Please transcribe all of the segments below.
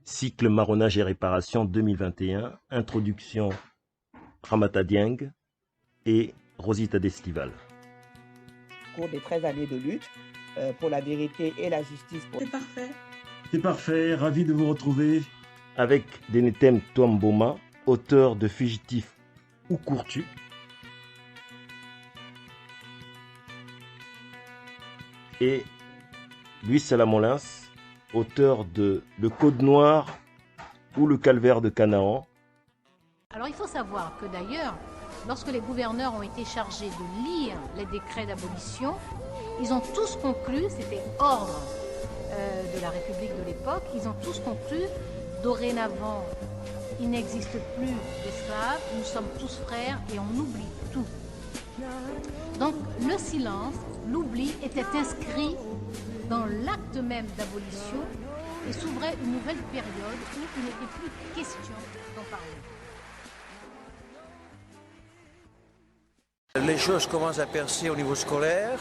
Cycle marronnage et réparation 2021, introduction Ramata Dieng et Rosita d'Estival. Au cours des 13 années de lutte pour la vérité et la justice. C'est parfait. C'est parfait, ravi de vous retrouver. Avec Denetem Touamboma, auteur de Fugitif ou Courtu. Et Louis Salamolins, auteur de Le Code Noir ou Le Calvaire de Canaan. Alors il faut savoir que d'ailleurs, lorsque les gouverneurs ont été chargés de lire les décrets d'abolition, ils ont tous conclu, c'était ordre de la République de l'époque, ils ont tous conclu, dorénavant, il n'existe plus d'esclaves, nous sommes tous frères et on oublie tout. Donc le silence, l'oubli était inscrit dans l'acte même d'abolition et s'ouvrait une nouvelle période où il n'était plus question d'en parler. Les choses commencent à percer au niveau scolaire,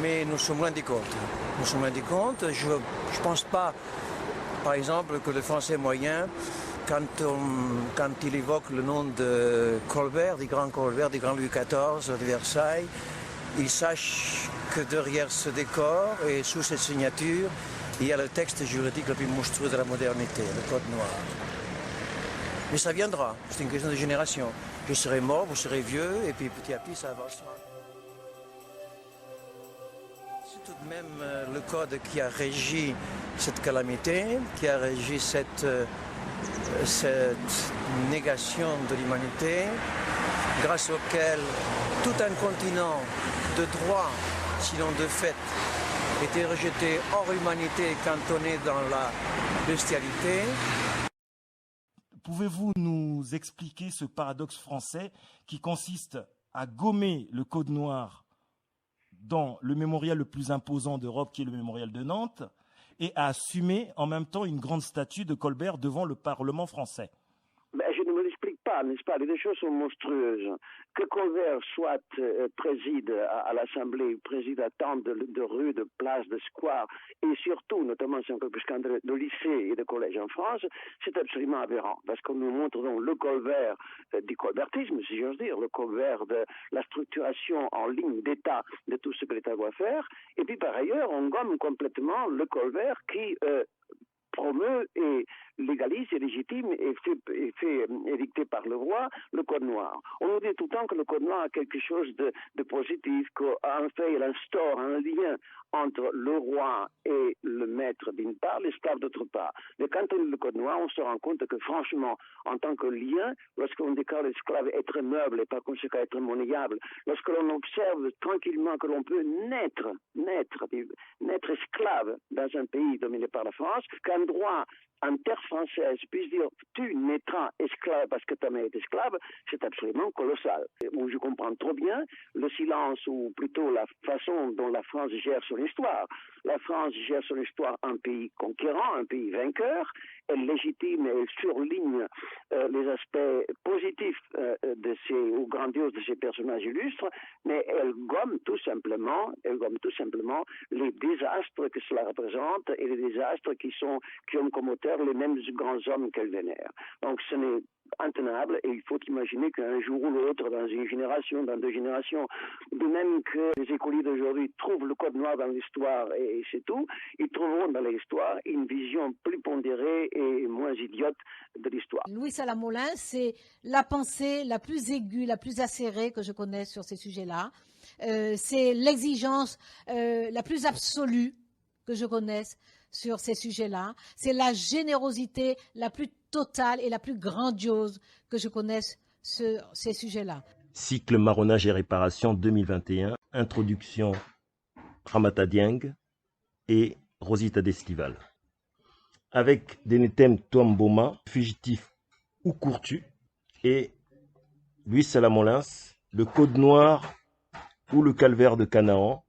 mais nous sommes loin des comptes. Nous sommes loin des comptes. Je ne pense pas, par exemple, que le français moyen, quand il évoque le nom de Colbert, du grand Louis XIV de Versailles, il sache que derrière ce décor et sous cette signature, il y a le texte juridique le plus monstrueux de la modernité, le Code Noir. Mais ça viendra, c'est une question de génération. Je serai mort, vous serez vieux, et puis petit à petit ça avancera. C'est tout de même le code qui a régi cette calamité, qui a régi cette négation de l'humanité, grâce auquel tout un continent de droit, sinon de fait, était rejeté hors humanité, cantonné dans la bestialité. Pouvez-vous nous expliquer ce paradoxe français qui consiste à gommer le Code Noir dans le mémorial le plus imposant d'Europe, qui est le mémorial de Nantes, et à assumer en même temps une grande statue de Colbert devant le Parlement français? Je ne me l'explique pas, n'est-ce pas? Les deux choses sont monstrueuses. Que Colbert soit préside à l'Assemblée, préside à tant de rues, de places, de squares, et surtout, notamment, c'est un peu plus scandaleux, de lycées et de collèges en France, c'est absolument aberrant. Parce qu'on nous montre donc le Colbert du colbertisme, si j'ose dire, le Colbert de la structuration en ligne d'État de tout ce que l'État doit faire, et puis par ailleurs, on gomme complètement le Colbert qui promeut et légalise et légitime et fait édicter par le roi le Code Noir. On nous dit tout le temps que le Code Noir a quelque chose de positif, qu'en fait il instaure un lien entre le roi et le maître d'une part, l'esclave d'autre part. Mais quand on lit le Code Noir, on se rend compte que franchement, en tant que lien, lorsqu'on déclare l'esclave être meuble et par conséquent être monnayable, lorsque l'on observe tranquillement que l'on peut naître esclave dans un pays dominé par la France, qu'un droit en terre française puisse dire tu naîtras esclave parce que ta mère est esclave, c'est absolument colossal. Je comprends trop bien le silence ou plutôt la façon dont la France gère son histoire. La France gère son histoire un pays conquérant, un pays vainqueur. Elle légitime et elle surligne les aspects positifs ou grandioses de ces personnages illustres, mais elle gomme tout simplement les désastres que cela représente et les désastres qui ont comme auteur les mêmes grands hommes qu'elle vénère. Donc ce n'est intenable et il faut imaginer qu'un jour ou l'autre, dans une génération, dans deux générations, de même que les écoliers d'aujourd'hui trouvent le Code Noir dans l'histoire et c'est tout, ils trouveront dans l'histoire une vision plus pondérée et moins idiote de l'histoire. Louis Salamolins, c'est la pensée la plus aiguë, la plus acérée que je connaisse sur ces sujets-là. C'est l'exigence la plus absolue que je connaisse sur ces sujets-là. C'est la générosité la plus totale et la plus grandiose que je connaisse sur ces sujets-là. Cycle marronnage et réparation 2021, introduction Ramata Dieng et Rosita d'Estival. Avec Denetem Touamboma, Fugitif ou Courtu, et Louis Salamolins, Le Code Noir ou Le Calvaire de Canaan.